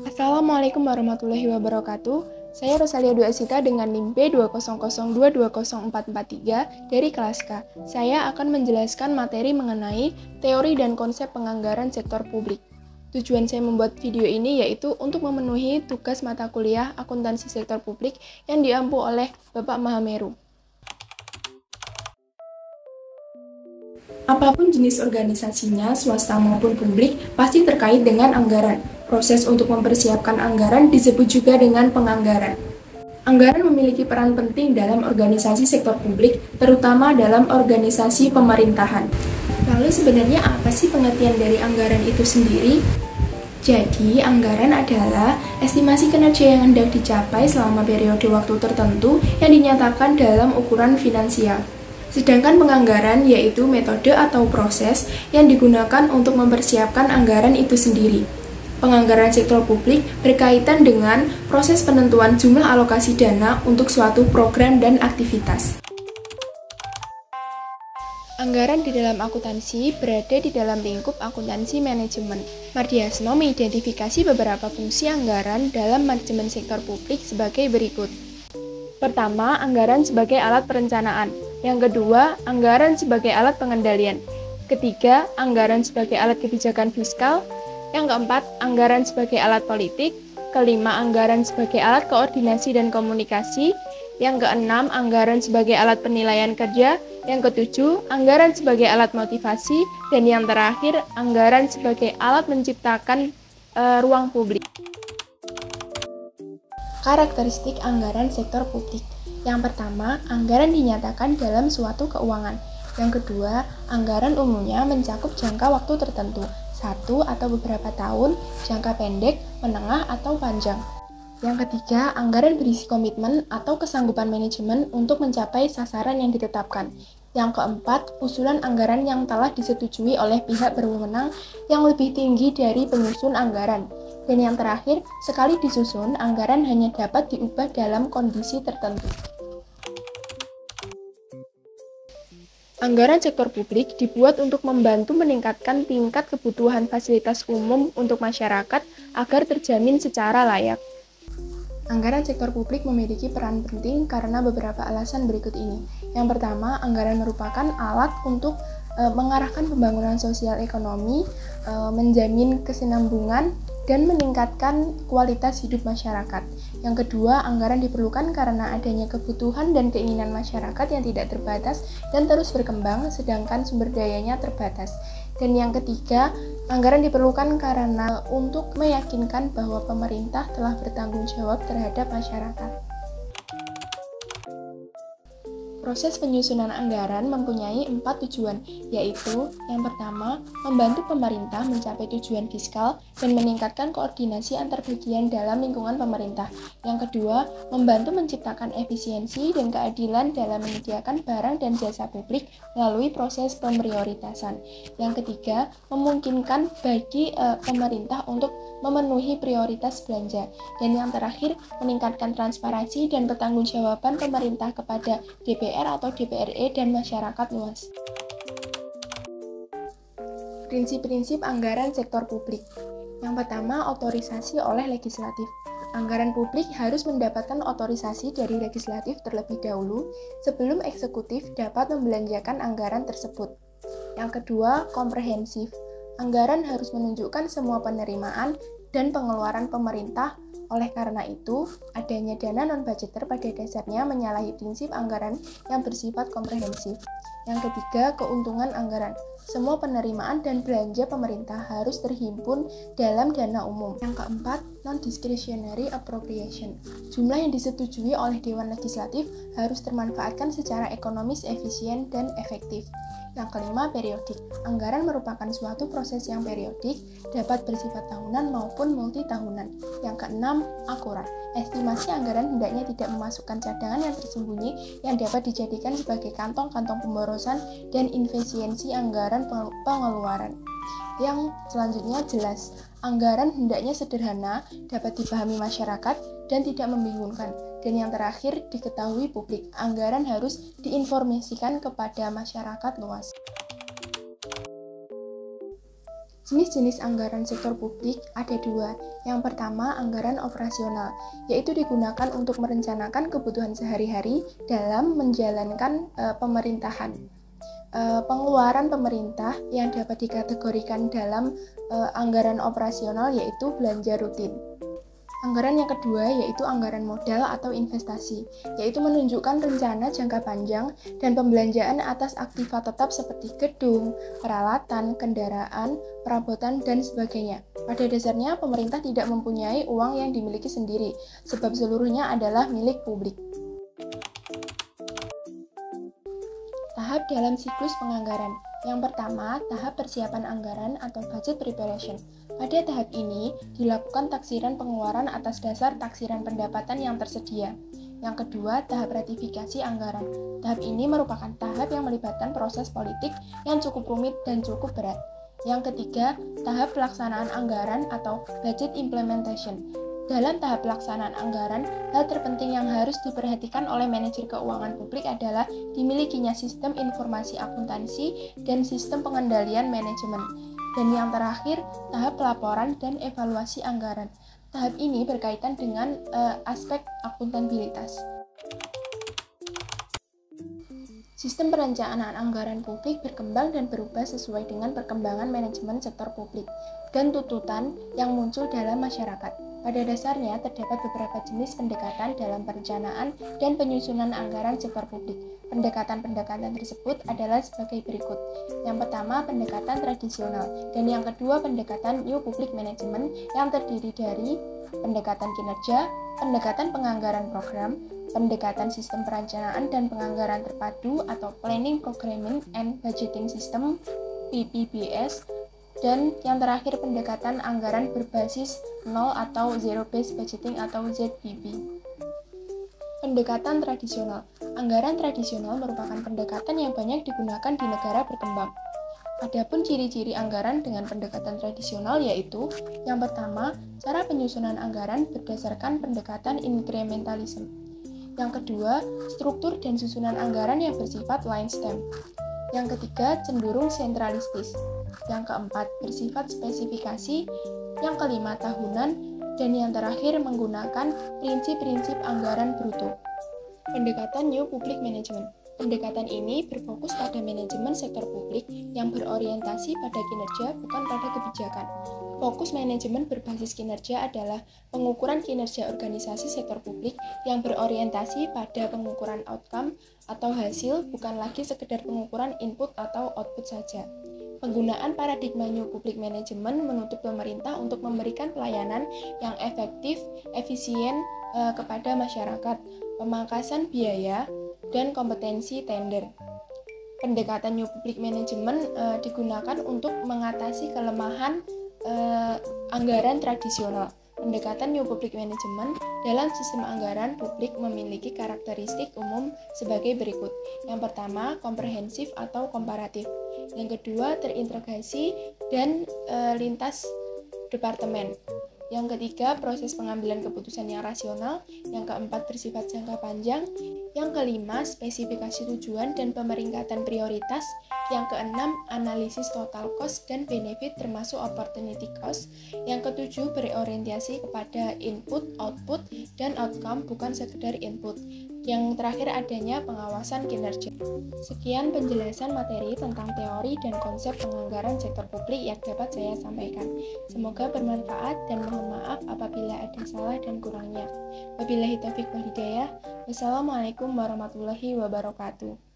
Assalamualaikum warahmatullahi wabarakatuh. Saya Rosalia Dwi Asita dengan NIM B200220443 dari kelas K. Saya akan menjelaskan materi mengenai teori dan konsep penganggaran sektor publik. Tujuan saya membuat video ini yaitu untuk memenuhi tugas mata kuliah akuntansi sektor publik yang diampu oleh Bapak Mahameru. Apapun jenis organisasinya, swasta maupun publik, pasti terkait dengan anggaran. Proses untuk mempersiapkan anggaran disebut juga dengan penganggaran. Anggaran memiliki peran penting dalam organisasi sektor publik, terutama dalam organisasi pemerintahan. Lalu sebenarnya apa sih pengertian dari anggaran itu sendiri? Jadi, anggaran adalah estimasi kinerja yang hendak dicapai selama periode waktu tertentu yang dinyatakan dalam ukuran finansial. Sedangkan penganggaran yaitu metode atau proses yang digunakan untuk mempersiapkan anggaran itu sendiri. Penganggaran sektor publik berkaitan dengan proses penentuan jumlah alokasi dana untuk suatu program dan aktivitas. Anggaran di dalam akuntansi berada di dalam lingkup akuntansi manajemen. Mardiasmo mengidentifikasi beberapa fungsi anggaran dalam manajemen sektor publik sebagai berikut. Pertama, anggaran sebagai alat perencanaan. Yang kedua, anggaran sebagai alat pengendalian. Ketiga, anggaran sebagai alat kebijakan fiskal. Yang keempat, anggaran sebagai alat politik. Kelima, anggaran sebagai alat koordinasi dan komunikasi. Yang keenam, anggaran sebagai alat penilaian kerja. Yang ketujuh, anggaran sebagai alat motivasi. Dan yang terakhir, anggaran sebagai alat menciptakan ruang publik. Karakteristik anggaran sektor publik. Yang pertama, anggaran dinyatakan dalam suatu keuangan. Yang kedua, anggaran umumnya mencakup jangka waktu tertentu, 1 atau beberapa tahun, jangka pendek, menengah, atau panjang. Yang ketiga, anggaran berisi komitmen atau kesanggupan manajemen untuk mencapai sasaran yang ditetapkan. Yang keempat, usulan anggaran yang telah disetujui oleh pihak berwenang yang lebih tinggi dari penyusun anggaran. Dan yang terakhir, sekali disusun, anggaran hanya dapat diubah dalam kondisi tertentu. Anggaran sektor publik dibuat untuk membantu meningkatkan tingkat kebutuhan fasilitas umum untuk masyarakat agar terjamin secara layak. Anggaran sektor publik memiliki peran penting karena beberapa alasan berikut ini. Yang pertama, anggaran merupakan alat untuk mengarahkan pembangunan sosial ekonomi, menjamin kesinambungan, dan meningkatkan kualitas hidup masyarakat. Yang kedua, anggaran diperlukan karena adanya kebutuhan dan keinginan masyarakat yang tidak terbatas dan terus berkembang, sedangkan sumber dayanya terbatas. Dan yang ketiga, anggaran diperlukan karena untuk meyakinkan bahwa pemerintah telah bertanggung jawab terhadap masyarakat. Proses penyusunan anggaran mempunyai 4 tujuan, yaitu yang pertama, membantu pemerintah mencapai tujuan fiskal dan meningkatkan koordinasi antar bagian dalam lingkungan pemerintah. Yang kedua, membantu menciptakan efisiensi dan keadilan dalam menyediakan barang dan jasa publik melalui proses pemprioritasan. Yang ketiga, memungkinkan bagi pemerintah untuk memenuhi prioritas belanja. Dan yang terakhir, meningkatkan transparansi dan pertanggungjawaban pemerintah kepada DPR atau DPRE dan masyarakat luas. Prinsip-prinsip anggaran sektor publik. Yang pertama, otorisasi oleh legislatif. Anggaran publik harus mendapatkan otorisasi dari legislatif terlebih dahulu sebelum eksekutif dapat membelanjakan anggaran tersebut. Yang kedua, komprehensif. Anggaran harus menunjukkan semua penerimaan dan pengeluaran pemerintah. Oleh karena itu, adanya dana non-budgeter pada dasarnya menyalahi prinsip anggaran yang bersifat komprehensif. Yang ketiga, keuntungan anggaran. Semua penerimaan dan belanja pemerintah harus terhimpun dalam dana umum. Yang keempat, non-discretionary appropriation. Jumlah yang disetujui oleh Dewan Legislatif harus termanfaatkan secara ekonomis, efisien, dan efektif. Yang kelima, periodik. Anggaran merupakan suatu proses yang periodik, dapat bersifat tahunan maupun multitahunan. Yang keenam, akurat. Estimasi anggaran hendaknya tidak memasukkan cadangan yang tersembunyi yang dapat dijadikan sebagai kantong-kantong pemborosan dan inefisiensi anggaran pengeluaran. Yang selanjutnya jelas. Anggaran hendaknya sederhana, dapat dipahami masyarakat, dan tidak membingungkan. Dan yang terakhir, diketahui publik. Anggaran harus diinformasikan kepada masyarakat luas. Jenis-jenis anggaran sektor publik ada dua. Yang pertama, anggaran operasional, yaitu digunakan untuk merencanakan kebutuhan sehari-hari dalam menjalankan pemerintahan. Pengeluaran pemerintah yang dapat dikategorikan dalam anggaran operasional yaitu belanja rutin. Anggaran yang kedua yaitu anggaran modal atau investasi, yaitu menunjukkan rencana jangka panjang dan pembelanjaan atas aktiva tetap seperti gedung, peralatan, kendaraan, perabotan, dan sebagainya. Pada dasarnya, pemerintah tidak mempunyai uang yang dimiliki sendiri, sebab seluruhnya adalah milik publik. Tahap dalam siklus penganggaran. Yang pertama, tahap persiapan anggaran atau budget preparation. Pada tahap ini, dilakukan taksiran pengeluaran atas dasar taksiran pendapatan yang tersedia. Yang kedua, tahap ratifikasi anggaran. Tahap ini merupakan tahap yang melibatkan proses politik yang cukup rumit dan cukup berat. Yang ketiga, tahap pelaksanaan anggaran atau budget implementation. Dalam tahap pelaksanaan anggaran, hal terpenting yang harus diperhatikan oleh manajer keuangan publik adalah dimilikinya sistem informasi akuntansi dan sistem pengendalian manajemen. Dan yang terakhir, tahap pelaporan dan evaluasi anggaran. Tahap ini berkaitan dengan aspek akuntabilitas. Sistem perencanaan anggaran publik berkembang dan berubah sesuai dengan perkembangan manajemen sektor publik dan tuntutan yang muncul dalam masyarakat. Pada dasarnya, terdapat beberapa jenis pendekatan dalam perencanaan dan penyusunan anggaran sektor publik. Pendekatan-pendekatan tersebut adalah sebagai berikut. Yang pertama, pendekatan tradisional, dan yang kedua, pendekatan New Public Management yang terdiri dari pendekatan kinerja, pendekatan penganggaran program, pendekatan sistem perencanaan dan penganggaran terpadu atau Planning, Programming, and Budgeting System (PPBS), dan yang terakhir pendekatan anggaran berbasis nol atau Zero Based Budgeting atau ZBB. Pendekatan tradisional. Anggaran tradisional merupakan pendekatan yang banyak digunakan di negara berkembang. Adapun ciri-ciri anggaran dengan pendekatan tradisional yaitu: yang pertama, cara penyusunan anggaran berdasarkan pendekatan incrementalism. Yang kedua, struktur dan susunan anggaran yang bersifat line stem. Yang ketiga, cenderung sentralistis. Yang keempat, bersifat spesifikasi. Yang kelima, tahunan. Dan yang terakhir, menggunakan prinsip-prinsip anggaran bruto. Pendekatan New Public Management. Pendekatan ini berfokus pada manajemen sektor publik yang berorientasi pada kinerja, bukan pada kebijakan. Fokus manajemen berbasis kinerja adalah pengukuran kinerja organisasi sektor publik yang berorientasi pada pengukuran outcome atau hasil, bukan lagi sekedar pengukuran input atau output saja. Penggunaan paradigma New Public Management menuntut pemerintah untuk memberikan pelayanan yang efektif, efisien kepada masyarakat, pemangkasan biaya, dan kompetensi tender. Pendekatan New Public Management digunakan untuk mengatasi kelemahan anggaran tradisional. Pendekatan New Public Management dalam sistem anggaran publik memiliki karakteristik umum sebagai berikut. Yang pertama, komprehensif atau komparatif. Yang kedua, terintegrasi dan lintas departemen. Yang ketiga, proses pengambilan keputusan yang rasional. Yang keempat, bersifat jangka panjang. Yang kelima, spesifikasi tujuan dan pemeringkatan prioritas. Yang keenam, analisis total cost dan benefit termasuk opportunity cost. Yang ketujuh, berorientasi kepada input, output, dan outcome bukan sekedar input. Yang terakhir, adanya pengawasan kinerja. Sekian penjelasan materi tentang teori dan konsep penganggaran sektor publik yang dapat saya sampaikan. Semoga bermanfaat dan mohon maaf apabila ada salah dan kurangnya. Wabillahi taufiq wal hidayah. Wassalamualaikum warahmatullahi wabarakatuh.